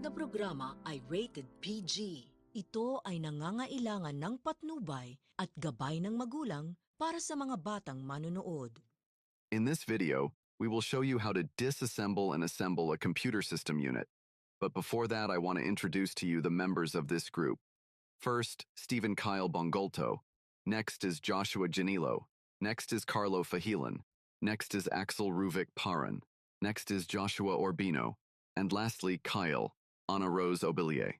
susunod na programa ay rated PG. Ito ay nangangailangan ng patnubay at gabay ng magulang para sa mga batang manonood. In this video, we will show you how to disassemble and assemble a computer system unit. But before that, I want to introduce to you the members of this group. First, Stephen Khylle BONGULTO. Next is Joshua GNILO. Next is Carlo Khylle. Next is Axel Rouvic PARAN. Next is Joshua Orbino. And lastly, Khylle, Anna Rose OBILLE.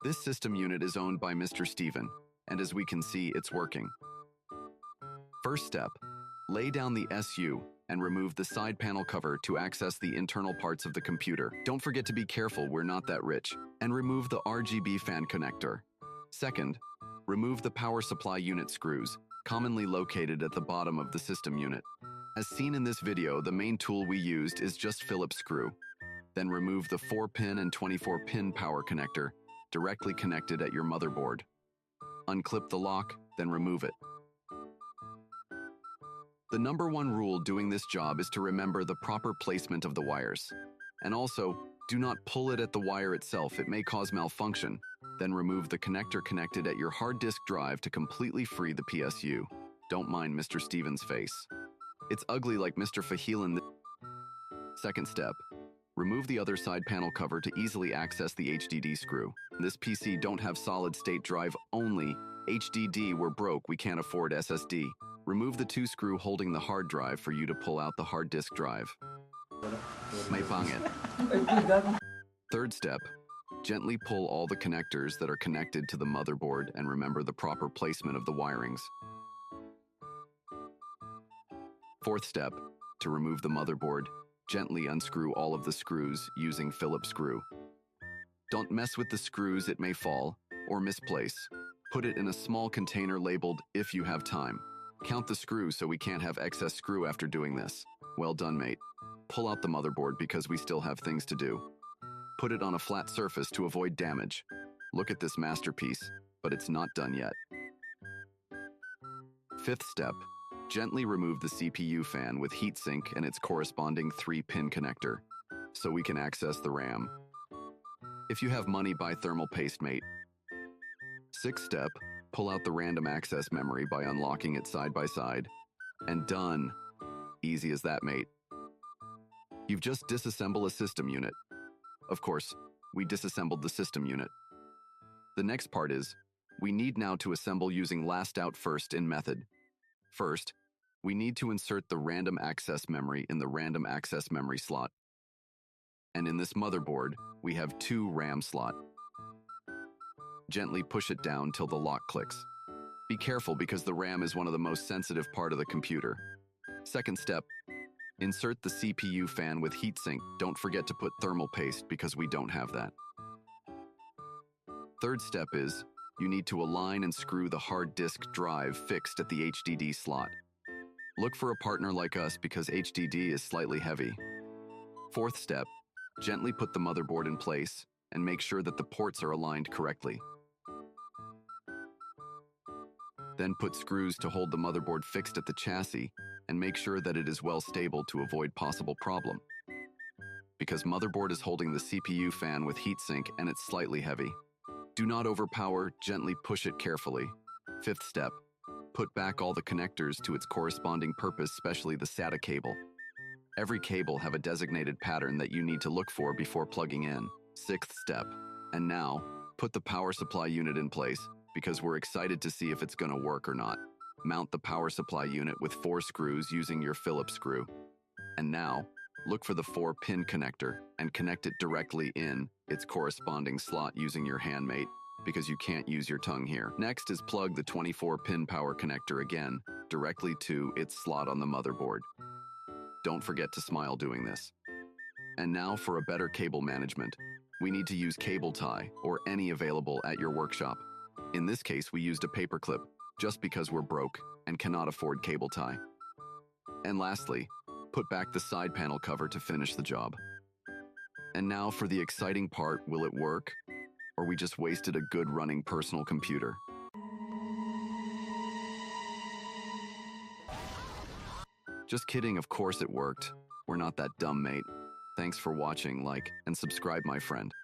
This system unit is owned by Mr. Stephen, and as we can see, it's working. First step, lay down the SU and remove the side panel cover to access the internal parts of the computer. Don't forget to be careful, we're not that rich. And remove the RGB fan connector. Second, remove the power supply unit screws, commonly located at the bottom of the system unit. As seen in this video, the main tool we used is just Phillips screw. Then remove the 4-pin and 24-pin power connector, directly connected at your motherboard. Unclip the lock, then remove it. The number one rule doing this job is to remember the proper placement of the wires. And also, do not pull it at the wire itself, it may cause malfunction. Then remove the connector connected at your hard disk drive to completely free the PSU. Don't mind Mr. Stephen's face. It's ugly like Mr. Khylle. Second step, remove the other side panel cover to easily access the HDD screw. This PC don't have solid state drive only. HDD we're broke, we can't afford SSD. Remove the 2 screw holding the hard drive for you to pull out the hard disk drive. May pangit. Third step, gently pull all the connectors that are connected to the motherboard and remember the proper placement of the wirings. Fourth step, to remove the motherboard, gently unscrew all of the screws using Phillips screw. Don't mess with the screws, it may fall or misplace. Put it in a small container labeled "if you have time." Count the screws so we can't have excess screw after doing this. Well done, mate. Pull out the motherboard because we still have things to do. Put it on a flat surface to avoid damage. Look at this masterpiece, but it's not done yet. Fifth step, gently remove the CPU fan with heatsink and its corresponding 3-pin connector, so we can access the RAM. If you have money, buy thermal paste, mate. Sixth step, pull out the random access memory by unlocking it side by side. And done. Easy as that, mate. You've just disassembled a system unit. Of course, we disassembled the system unit. The next part is, we need now to assemble using last out first in method. First, we need to insert the random access memory in the random access memory slot. And in this motherboard, we have 2 RAM slot. Gently push it down till the lock clicks. Be careful because the RAM is one of the most sensitive part of the computer. Second step, insert the CPU fan with heatsink. Don't forget to put thermal paste because we don't have that. Third step is, you need to align and screw the hard disk drive fixed at the HDD slot. Look for a partner like us because HDD is slightly heavy. Fourth step, gently put the motherboard in place and make sure that the ports are aligned correctly. Then put screws to hold the motherboard fixed at the chassis and make sure that it is well stable to avoid possible problem. Because motherboard is holding the CPU fan with heatsink and it's slightly heavy. Do not overpower, gently push it carefully. Fifth step, put back all the connectors to its corresponding purpose, especially the SATA cable. Every cable have a designated pattern that you need to look for before plugging in. Sixth step, and now, put the power supply unit in place because we're excited to see if it's gonna work or not. Mount the power supply unit with 4 screws using your Phillips screw. And now, look for the 4-pin connector and connect it directly in its corresponding slot using your hand, mate, because you can't use your tongue here. Next is plug the 24-pin power connector again, directly to its slot on the motherboard. Don't forget to smile doing this. And now for a better cable management, we need to use cable tie or any available at your workshop. In this case, we used a paperclip just because we're broke and cannot afford cable tie. And lastly, put back the side panel cover to finish the job. And now for the exciting part, will it work? Or we just wasted a good running personal computer? Just kidding, of course it worked. We're not that dumb, mate. Thanks for watching, like, and subscribe, my friend.